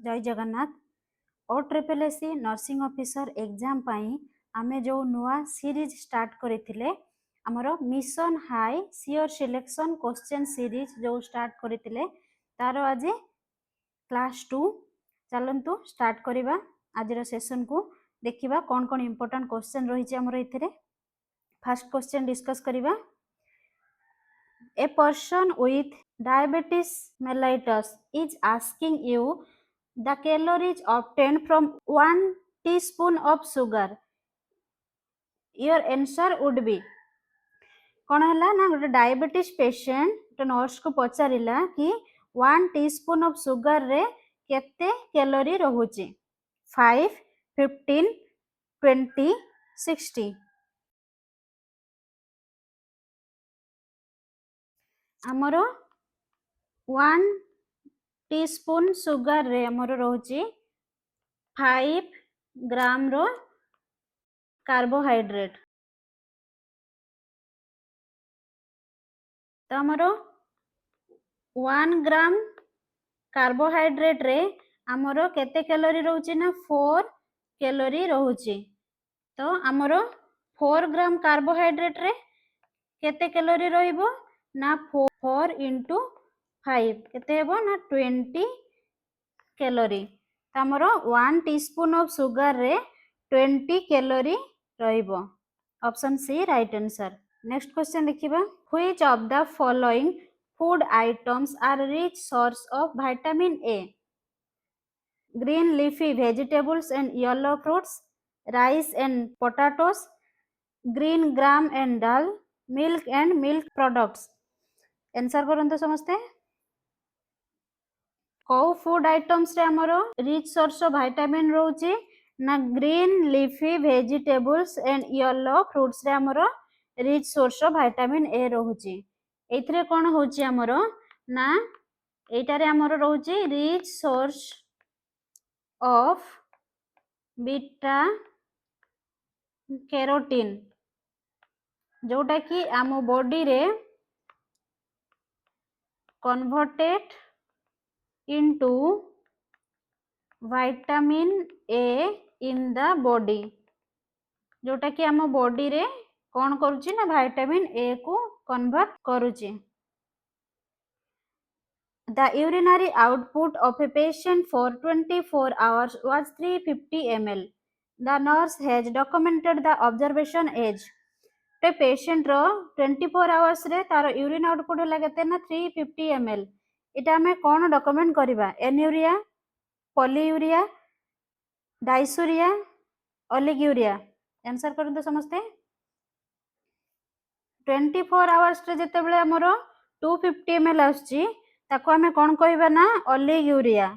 जय Jagannath. OSSSC nursing officer exam पाई आमे जो नुआ सीरीज स्टार्ट करथिले हमरो mission high sure selection question series जो स्टार्ट करथिले तार आज क्लास 2 चलंतु स्टार्ट करिबा। आज रो सेशन को देखिबा कोन कोन इंपोर्टेंट क्वेश्चन रही छै हमरो इथिरे। फर्स्ट क्वेश्चन डिस्कस करिबा। A person with diabetes mellitus is asking you the calories obtained from 1 teaspoon of sugar. Your answer would be कौन है ना गोटे डायबिटीज पेशेंट गोटे नर्स को पचारिला कि 1 टीस्पून ऑफ सुगर रे केते कैलोरी रहुची 5, 15, 20, 60। आमर 1 टीस्पून सुगर रे आमर रहुची 5 ग्राम रो कार्बोहाइड्रेट। तो आमर 1 ग्राम कार्बोहाइड्रेट रे आमर केते कैलोरी रहउची ना 4 कैलोरी रहउची। तो आमर 4 ग्राम कार्बोहाइड्रेट रे केते कैलोरी रहिबो ना 4 into 5 केते हेबो ना 20 कैलोरी। तो आमर 1 टीस्पून ऑफ सुगर रे 20 कैलोरी रहिबो। Option C right answer. Next question देखिबा। Which of the following food items are rich source of vitamin A? Green leafy vegetables and yellow fruits, rice and potatoes, green gram and dal, milk and milk products. Answer करंतो समझते। कौ food items रे हमरो rich source of vitamin रहउची ना green leafy vegetables and yellow fruits रे हमरो rich source of vitamin A रहउची। एथरे कोन होची हमरो ना एटारे हमरो रहउची rich source of beta carotene जोटा कि आम बॉडी रे converted into vitamin A in the body जोटा कि आम बॉडी रे कौन करुची ना विटामिन ए को कन्वर्ट करुची। The urinary output of a patient for 24 hours was 350 ml. The nurse has documented the observation age. तो पेशेंट रो 24 आवर्स रे तार यूरिन आउटपुट होला केते ना 350 ml। इटा हमें कौन डॉक्यूमेंट करिबा एन्यूरिया पॉलीयूरिया डाइसूरिया ओलिगूरिया। आंसर करंतो समझते। 24 आवर्स रे जते बेले हमरो 250 ml आछी ताको हमें कौन कहबा ना ओलिगूरिया।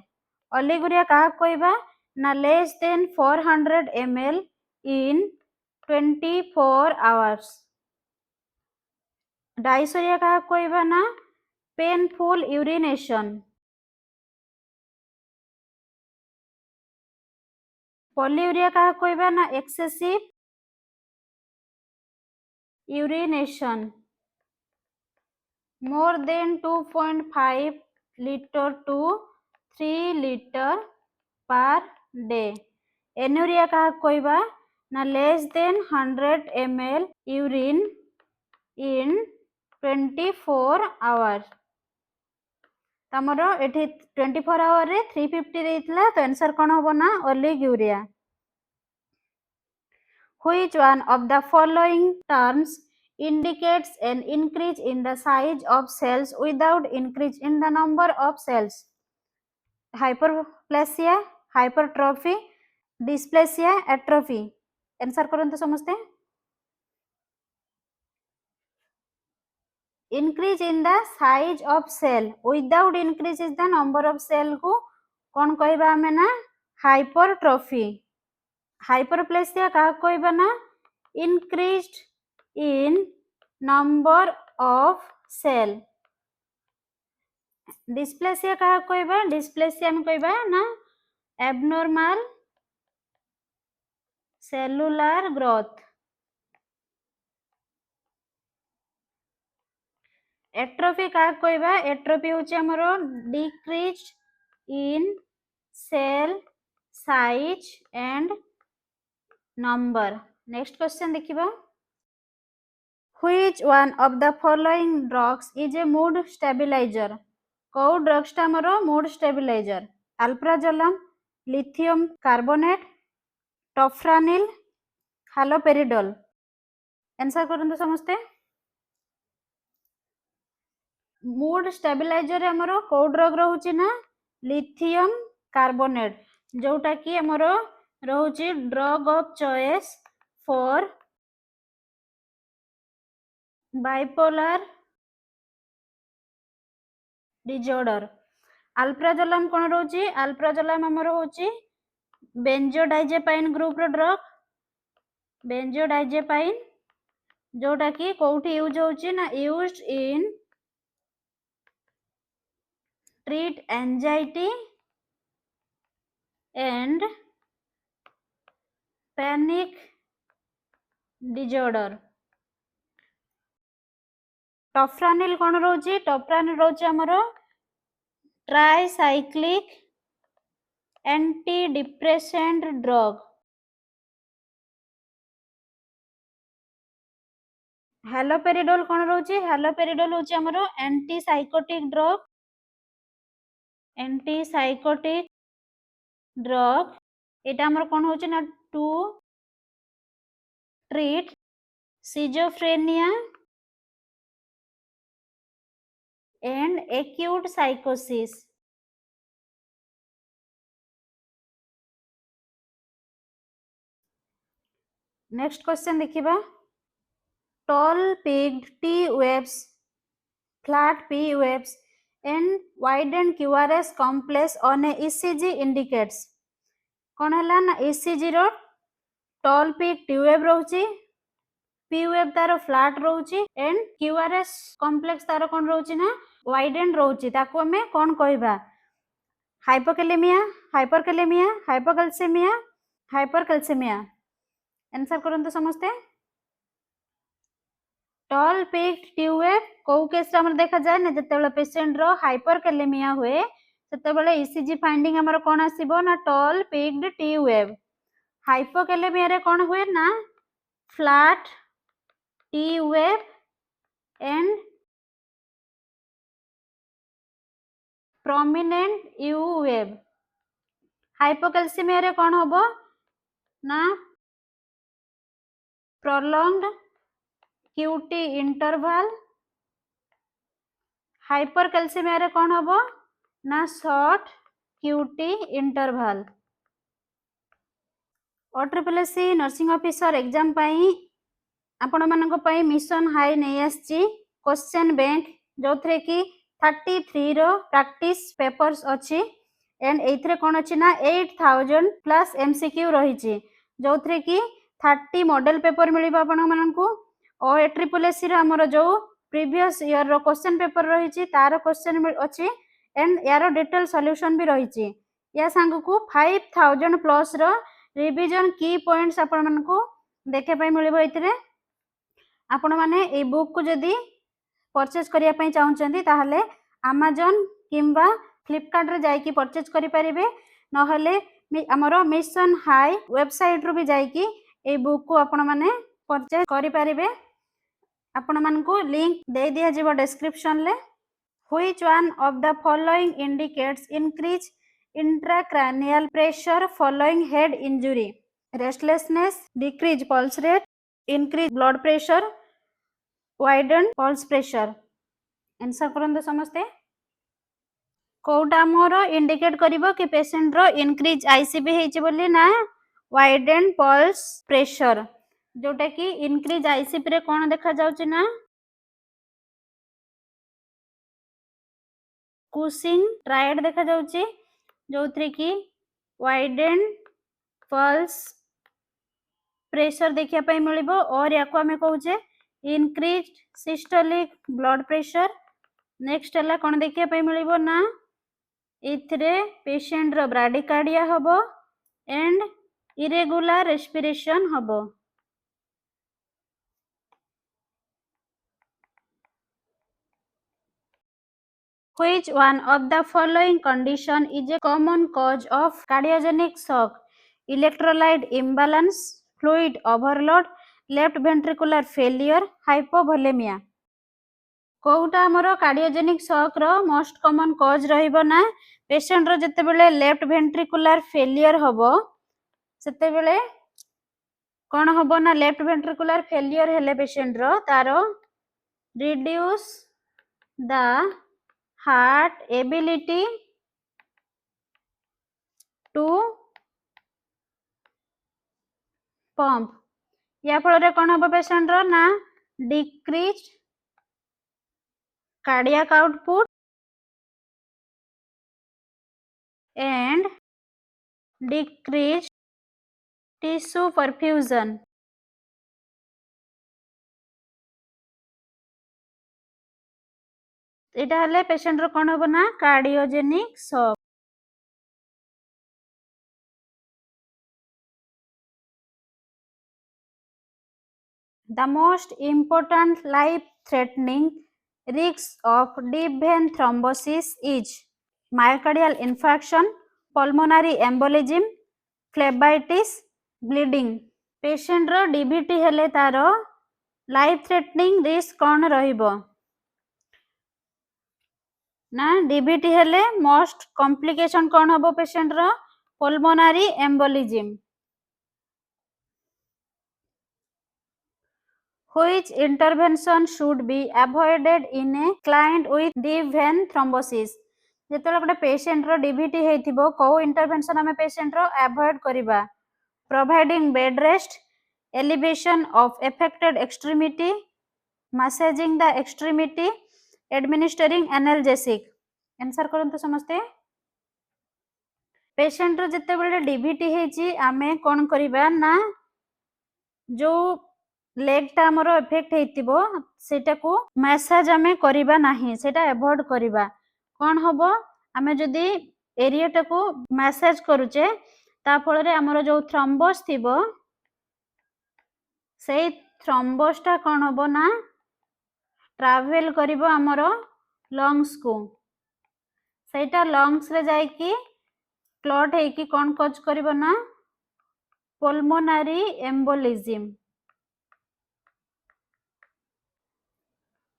ओलिगूरिया का कहबा ना less than 400 ml in 24 hours. Dysuria का कहबा ना पेनफुल यूरिनेशन। पॉलीयूरिया का कहबा ना excessive urination more than 2.5 litre to 3 litre per day. Anuria का कहबा ना less than 100 ml urine in 24 hour. तमरो एठी 24 आवर रे 350 देइतला तो आंसर कोन होबो ना ओलिगूरिया। Which one of the following terms indicates an increase in the size of cells without increase in the number of cells? Hyperplasia, hypertrophy, dysplasia, atrophy. Answer करंतो समझते। increase in the size of cell without increase in the number of cell को कौन कहबा हमें ना hypertrophy। hyperplasia का कहबा ना increased in number of cell। dysplasia का कहबा dysplasia में कहबा ना abnormal cellular growth। एट्रोफी का कहबा एट्रोफी होची हमरो decrease in cell, size and number. Next question देखिबा. Which one of the following drugs is a mood stabilizer? कौ ड्रग्स टा हमरो mood stabiliser? Alprazolam, lithium carbonate, Tofranil, haloperidol. Answer करंतु समस्ते. मूड स्टेबिलाइजर हमरो कौ ड्रग रहउची ना लिथियम कार्बोनेट, जोटा कि हमरो रहउची drug of choice for bipolar disorder. Alprazolam कोन रहउची? अल्प्राजोलम हमरो होची बेंजोडाइजेपाइन ग्रुप रो ड्रग. बेंजोडाइजेपाइन जोटा कि कोठी यूज होची ना used in treat anxiety and panic disorder. Tofranil कोन रहउची? टॉफ्रानिल रहउची हमरो tricyclic antidepressant drug. Haloperidol कोन रहउची? हालोपेरिडोल होची हमरो एंटीसाइकोटिक ड्रग. एंटीसाइकोटिक ड्रग एटा हमर कोन होची ना to treat schizophrenia and acute psychosis. Next question देखिबा. Tall peaked T waves, flat P waves and widened QRS complex on a ECG indicates. कौन है ना ECG row tall peak T wave रहउची, P wave taro flat रहउची and QRS complex तारो कौन रहउची ना widened रहउची. ताको हमें कौन कहबा? Hypokalaemia, hyperkalaemia, hypocalcaemia, hypercalcaemia. Answer करंतु समस्ते. टॉल पीक ट्यूब को केस रे हमर देखा जाय ना जतेबेले पेशेंट रो हाइपरकैलेमिया हुए ततेबेले ईसीजी फाइंडिंग हमर कोन आसीबो ना tall peaked T wave. Hypokalaemia रे कोन हुए ना flat T wave and prominent U wave. Hypocalcaemia रे कोन होबो ना प्रोलॉन्ग्ड क्यूटी इंटरवल. हाइपरकैल्सेमिया रे कोन होबो ना short QT interval. OSSSC nursing officer exam पाई आपण मानको पाई मिशन हाई नै आछि क्वेश्चन बैंक जोथरे कि 33 रो प्रैक्टिस पेपर्स अछि एंड एथरे कोन अछि ना 8000 प्लस MCQ रहिछि जोथरे कि 30 मॉडल पेपर मिलिबा आपण मानको. OSSSC रो हमर जो प्रीवियस ईयर रो क्वेश्चन पेपर रहिछि तार क्वेश्चन अछि एंड यारो डिटेल सॉल्यूशन भी रहिछि. या संग को 5000 प्लस रो रिवीजन की पॉइंट्स आपण मानको देखे पय मिलिबो. एथिरे आपण माने ए बुक को जदी परचेज करिया पय चाहउचंदी ताहले Amazon किंबा Flipkart रे जाई की परचेज करि परिबे. नहले हमरो मिशन हाई वेबसाइट रो भी जाई की ए बुक को आपण माने परचेज करि परिबे. आपण मानको लिंक दे दिया जिवो डिस्क्रिप्शन ले. Which one of the following indicates increase intracranial pressure following head injury? Restlessness, decrease pulse rate, increase blood pressure, widen pulse pressure. Answer करंदो समस्ते. कोटा मोर इंडिकेट करिवो कि पेशेंट रो इंक्रीज आईसीपी हेछि बोली ना वाइडेन पल्स प्रेशर जोटा कि इंक्रीज आईसीपी रे कोन देखा जाउछि ना कुशिंग ट्रायड देखा जाउछि जोथरे कि वाइडेन पल्स प्रेशर देखिया पय मिलिबो. और याको हमें कहउछे increase systolic blood pressure. Next हला कोन देखिया पय मिलिबो ना इथरे पेशेंट रो ब्राडिकार्डिया हबो एंड इरेगुलर रेस्पिरेशन हबो. Which one of the following condition is a common cause of cardiogenic shock? Electrolyte imbalance, fluid overload, left ventricular failure, hypovolemia. कोउटा हमरो कार्डियोजेनिक शॉक रो most common cause रहइबो ना patient रो जते बेले left ventricular failure हबो सेते बेले कोन हबो ना लेफ्ट वेंट्रिकुलर फेलियर हेले पेशेंट रो तारो reduce the heart ability to pump या फल रे कोन हबो पेशेंट रो ना decrease cardiac output and decreased tissue perfusion. एटा हले पेशेंट रो कोन हबो ना cardiogenic shock. The most important life threatening risks of deep vein thrombosis is myocardial infarction, pulmonary embolism, phlebitis, bleeding. Patient रो डीबीटी हेले तारो लाइफ थ्रेटनिंग रिस्क कोन रहिबो ना डीबीटी हेले मोस्ट कॉम्प्लिकेशन कोन हबो पेशेंट रो pulmonary embolism. Which intervention should be avoided in a client with deep vein thrombosis? जेतले गोटे पेशेंट रो डीबीटी हेतिबो को इंटरवेंशन हमें पेशेंट रो अवॉइड करिबा providing bed rest elevation of affected extremity massaging the extremity administering analgesic. Answer करंतु समस्ते पेशेंट रो जते बेले डीबीटी हेची आमे कोन करिबा ना जो लेग टा हमरो इफेक्ट हेतिबो सेटा को मसाज आमे करिबा नाही सेटा अवॉइड करिबा कोन हबो आमे जदी एरिया टा को मसाज करूचे ता फल रे हमरो जो थ्रोम्बोस थिबो सेई थ्रोम्बोस टा कोन हबो ना ट्रैवल करिबो हमरो लंग्स को सेटा लंग्स रे जाई की क्लॉट है कि कौन कॉज करिबो ना pulmonary embolism.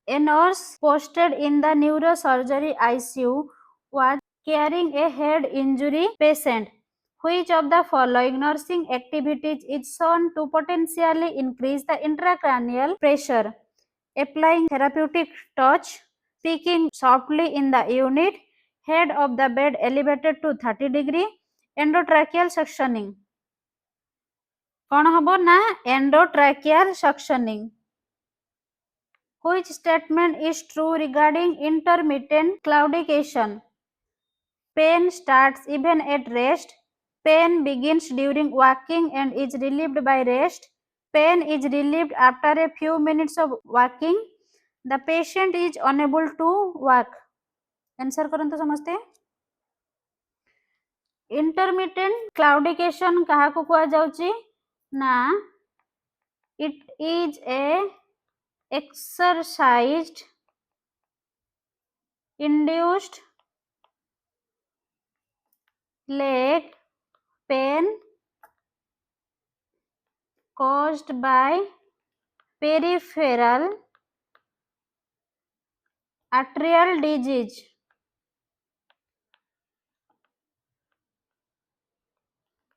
A nurse posted in the neurosurgery ICU was caring a head injury patient. Which of the following nursing activities is shown to potentially increase the intracranial pressure? Applying therapeutic touch, speaking softly in the unit, head of the bed elevated to 30 degree, endotracheal suctioning. कौन हबो ना endotracheal suctioning. Which statement is true regarding intermittent claudication? Pain starts even at rest. Pain begins during walking and is relieved by rest. Pain is relieved after a few minutes of walking. The patient is unable to walk. Answer करंतु समझते intermittent क्लाउडिकेशन कहा को कुआ जाउची ना it is a exercised induced leg pain caused by peripheral arterial disease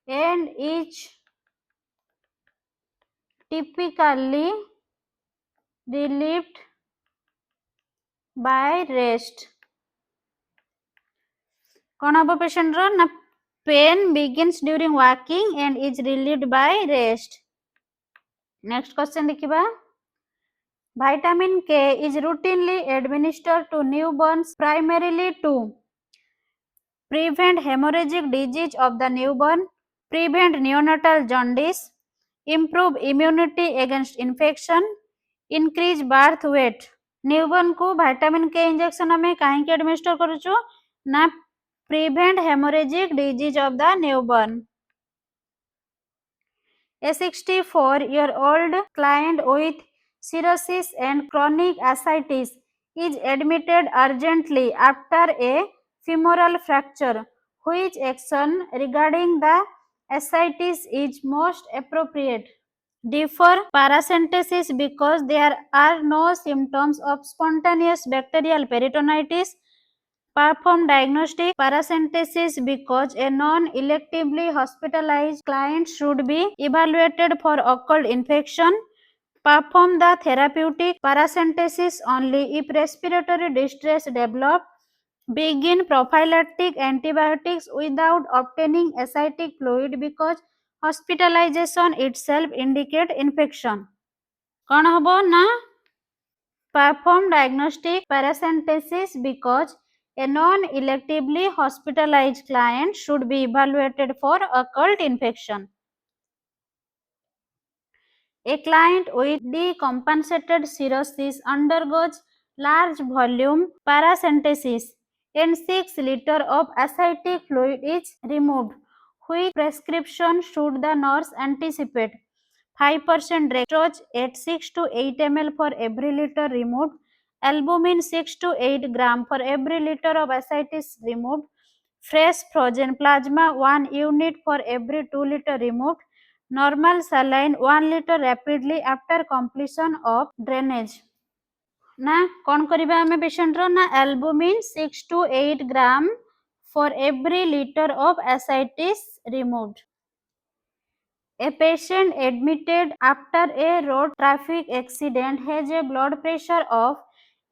and is typically relieved by rest. कौन हबो patient रो ना pain begins during walking and is relieved by rest. Next question देखिबा vitamin K is routinely administered to newborns primarily to prevent hemorrhagic disease of the newborn, prevent neonatal jaundice, improve immunity against infection, increase birth weight. Newborn को vitamin के injection हमें काहे के administer करूछु ना prevent haemorrhagic disease of the newborn. A 64-year-old client with cirrhosis and chronic ascites is admitted urgently after a femoral fracture. Which action regarding the ascites is most appropriate? D for paracentesis because there are no symptoms of spontaneous bacterial peritonitis. Perform diagnostic paracentesis because a non-electively hospitalized client should be evaluated for occult infection. Perform the therapeutic paracentesis only if respiratory distress develops. Begin prophylactic antibiotics without obtaining ascitic fluid because hospitalization itself indicates infection. कौन हबो ना perform diagnostic paracentesis because a non-electively hospitalized client should be evaluated for occult infection. A client with decompensated cirrhosis undergoes large volume paracentesis and 6 liters of ascitic fluid is removed. Which prescription should the nurse anticipate? 5% dextrose at 6 to 8 ml for every liter removed, albumin 6 to 8 gram for every liter of ascites removed, fresh frozen plasma 1 unit for every 2 liter removed, normal saline 1 liter rapidly after completion of drainage. ना कौन करिबा हमें patient रो ना albumin 6 to 8 gram for every liter of ascites removed. A patient admitted after a road traffic accident has a blood pressure of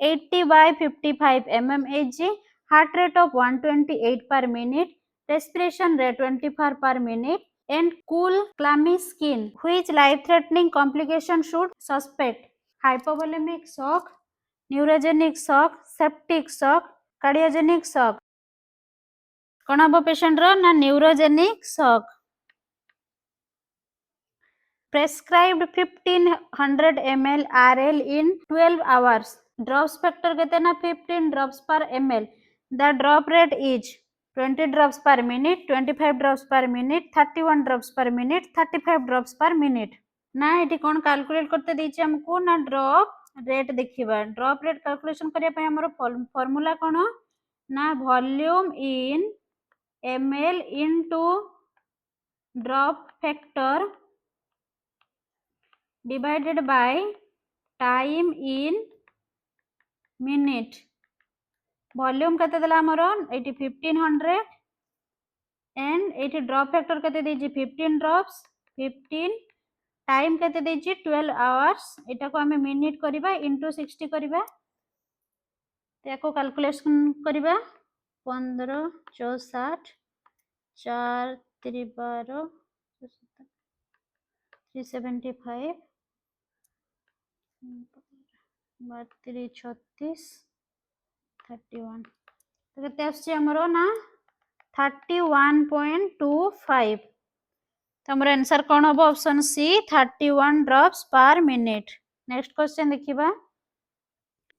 80 by 55 mmHg, heart rate of 128 per minute, respiration rate 24 per minute, and cool clammy skin. Which life-threatening complication should suspect? Hypovolemic shock, neurogenic shock, septic shock, cardiogenic shock. कौन हम patient रो ना neurogenic shock. Prescribed 1500 ml RL in 12 hours. Drops factor कहते ना 15 drops per ml. The drop rate is 20 drops per minute, 25 drops per minute, 31 drops per minute, 35 drops per minute. ना ये कौन calculate करते दीजिए हमको ना ड्रॉप रेट देखिबा. ड्रॉप रेट कैलकुलेशन करिया पे हमरो फार्मूला कौन ना volume in ml into drop factor divided by time in minute. Volume केते देला हमरो eighty 1500 and eighty drop factor केते देजी 15 ड्रॉप्स 15 टाइम केते देजी 12 आवर्स. एटा को हमें मिनिट करिबा इनटू 60 करिबा ताको कैलकुलेशन करिबा 15 64 4 12 375 32 36 31 तो केते आछी हमरो ना 31.25. तो हमर आंसर कोन हो option C 31 drops per minute. Next question देखिबा.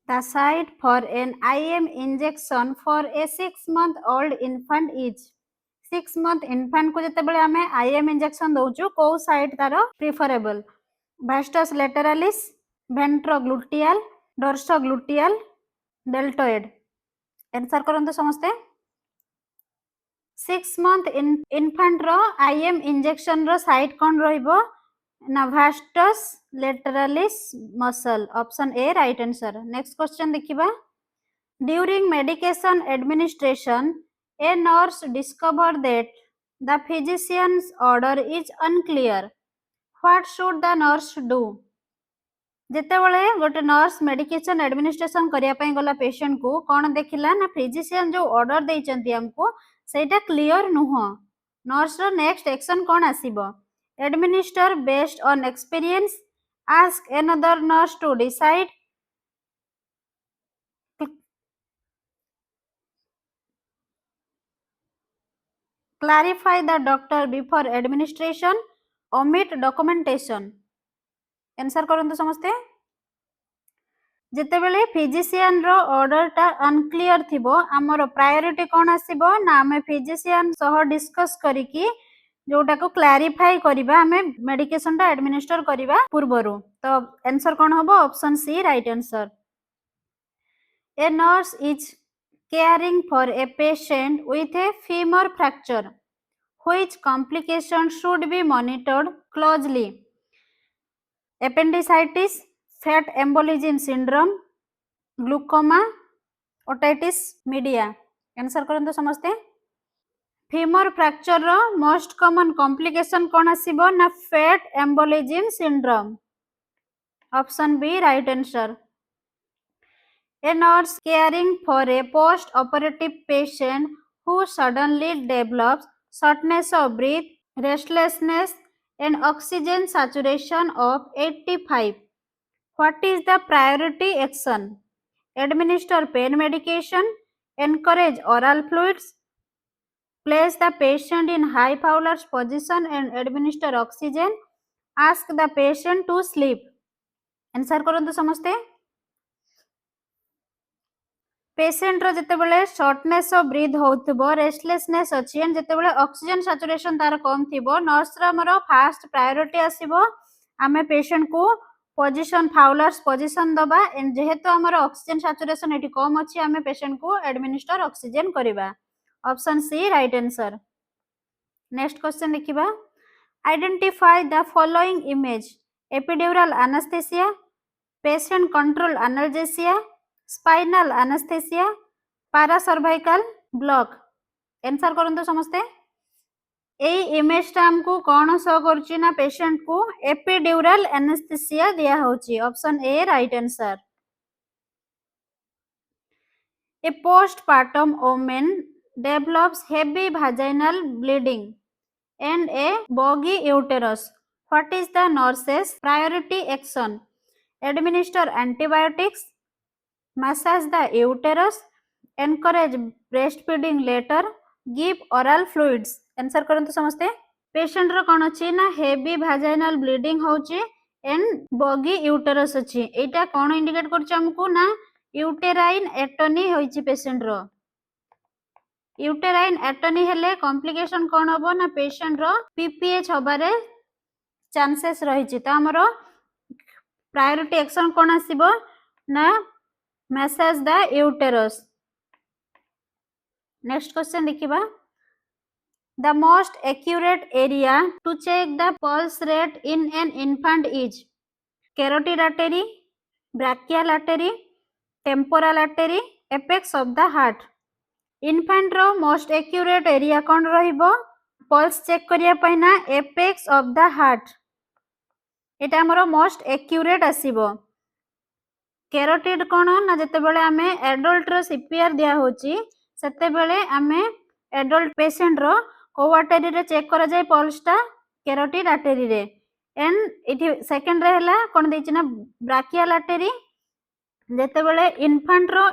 The site for an IM injection for a 6-month-old infant is 6-month infant को जते बेले हमें IM injection दउचु को साइड तारो preferable vastus lateralis, ventrogluteal, dorsogluteal, deltoid. Answer करंतो समस्ते. 6-month infant रो IM injection रो साइट कोन रहिबो ना vastus lateralis muscle. Option A right answer. Next question देखिबा. During medication administration, a nurse discovered that the physician's order is unclear. What should the nurse do? ଯେତେବେଳେ ଗୋଟେ nurse medication administration କରିବା ପାଇଁ ଗଲା ପେସେଣ୍ଟ କୁ କଣ ଦେଖିଲା ନା ଫିଜିସିଆନ ଯୋଉ ଅର୍ଡର ଦେଇଛନ୍ତି ଆମକୁ ସେଇଟା କ୍ଲିୟର ନୁହଁ. ନର୍ସ ର ନେକ୍ସଟ ଆକ୍ସନ କଣ ଆସିବ? administer based on experience, ask another nurse to decide, clarify the doctor before administration, omit documentation. Answer करंतु समस्ते. जेतेबेले फिजिशियन रो ऑर्डर टा अनक्लियर थिबो हमर प्रायोरिटी कोन आसीबो ना हमें फिजिशियन सह डिस्कस करिकी जोटा को क्लैरिफाई करिबा हमें मेडिकेशन टा एडमिनिस्टर करिबा पूर्वरु. तो आंसर कोन हबो option C right answer. A nurse is caring for a patient with a femur fracture. Which complication should be monitored closely? Appendicitis, fat embolism syndrome, glaucoma, otitis media. Answer करंतु समस्ते. femur fracture रो most common complication कौन आसीबो ना fat embolism syndrome. Option B right answer. A nurse caring for a post-operative patient who suddenly develops shortness of breath, restlessness, and oxygen saturation of 85. What is the priority action? Administer pain medication, encourage oral fluids, place the patient in high Fowler's position and administer oxygen, ask the patient to sleep. Answer करंतु समस्ते. Patient रो जेतेबेले shortness of breath होतबो restlessness अछि and जेतेबेले oxygen saturation तार कम थिबो नर्स रो हमरो फास्ट प्रायोरिटी आसीबो आमे पेशेंट को पोजीशन फाउलर्स पोजीशन दबा एंड जेहेतु हमरो ऑक्सीजन सैचुरेशन एटी कम अछि आमे पेशेंट को एडमिनिस्टर ऑक्सीजन करिबा. Option C right answer. Next question देखिबा. Identify the following image. Epidural anaesthesia, patient control analgesia, spinal anaesthesia, paracervical block. Answer करंतु समस्ते. ए इमेज टा हमको कोन शो करछि ना पेशेंट को एपिड्यूरल एनेस्थेसिया दिया होछि. Option A right answer. A postpartum woman develops heavy vaginal bleeding and a boggy uterus. What is the nurse's priority action? Administer antibiotics, massage the uterus, encourage breastfeeding later, give oral fluids. Answer करंतु समस्ते. Patient रो कोन अछि ना heavy vaginal bleeding होछि and boggy uterus अछि. एटा कोन इंडिकेट करछि हमकु ना यूटेराइन एटोनी होइछि पेशेंट रो. यूटेराइन एटोनी हेले कॉम्प्लिकेशन कोन हबो ना पेशेंट रो पीपीएच होबारे चांसेस रहिछि. त हमरो प्रायोरिटी एक्शन कोन आसीबो ना massage the uterus. Next question देखिबा. The most accurate area to check the pulse rate in an infant is carotid artery, brachial artery, temporal artery, apex of the heart. Infant row most accurate area कोन रहिबो pulse check करिया पय ना apex of the heart. एटा हमरो most accurate आसीबो. Carotid कोन ना जते बेले आमे adult रो CPR दिया होची सेते बेले आमे एडल्ट पेशेंट रो को आर्टरी रे चेक करा जाय पल्स टा कैरोटिड आर्टरी रे एंड इठी सेकंड रे हला कोन देछि ना ब्राकियल आर्टरी जते बेले इन्फेंट रो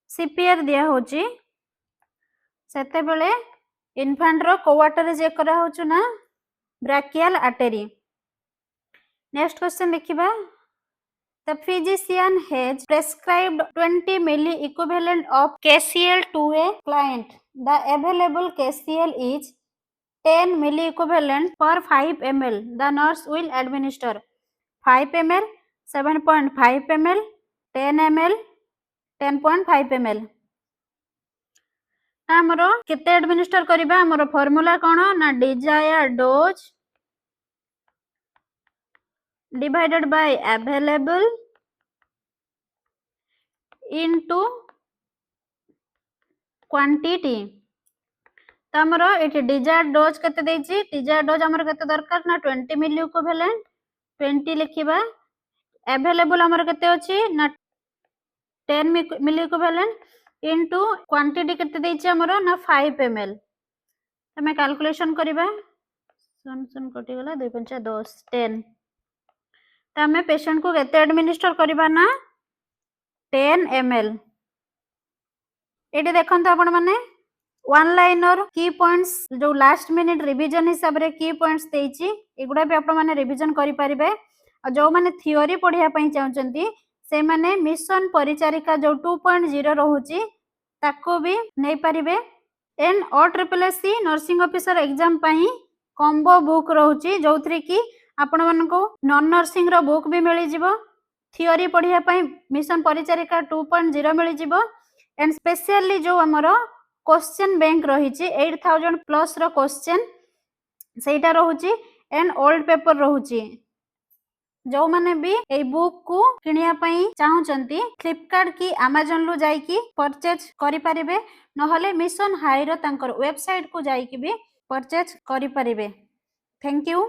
सीपीआर दिया होची सेते बेले इन्फेंट रो को आर्टरी चेक करा होछु ना ब्राकियल आर्टरी. नेक्स्ट क्वेश्चन देखिबा. The physician has prescribed 20 milli equivalent of KCl to a client. The available KCl is 10 milli equivalent per 5 ml. The nurse will administer 5 ml, 7.5 ml, 10 ml, 10.5 ml. हमरो केते administer करिबा हमरो formula कोन ना desired dose divided by available into quantity. त हमरो एठी desired dose केते देछि डिजायर्ड डोज हमरो केते दरकार ना 20 मिली इक्विवेलेंट 20 लिखिबा. अवेलेबल हमरो केते अछि ना 10 मिली इक्विवेलेंट into quantity केते देछि हमरो ना 5 ml. तमे कैलकुलेशन करिबा. सुन सुन कटि गेला 2 5 10 10. तमे पेशेंट को केते एडमिनिस्टर करिबा ना 10 ml. एटी देखंत आपण माने वन लाइनर की पॉइंट्स जो लास्ट मिनिट रिवीजन हिसाब रे की पॉइंट्स देछि एगुडा भी आपण माने रिवीजन करि परिबे. आ जो माने थ्योरी पढिया पई चाहउचंती से माने मिशन परिचारिका जो 2.0 रहउची ताको भी नै परिबे. And OSSSC nursing officer exam पई कॉम्बो बुक रहउची जोथरे की आपण मानको नॉन नर्सिंग रो बुक भी मिलि जिवो थियोरी पढ़िया पई मिशन परिचारिका 2.0 मिल जिवो एंड स्पेशली जो हमर क्वेश्चन बैंक रही 8000 प्लस रो क्वेश्चन सेटा रहूची एंड ओल्ड पेपर रहूची जो माने भी ए बुक को किनिया पई चाहुचंती फ्लिपकार्ट की अमेज़न लो जाईकी परचेज करि परिबे नहले मिशन हाई रो तांकर वेबसाइट को जाईकी भी परचेज करि परिबे। Thank you.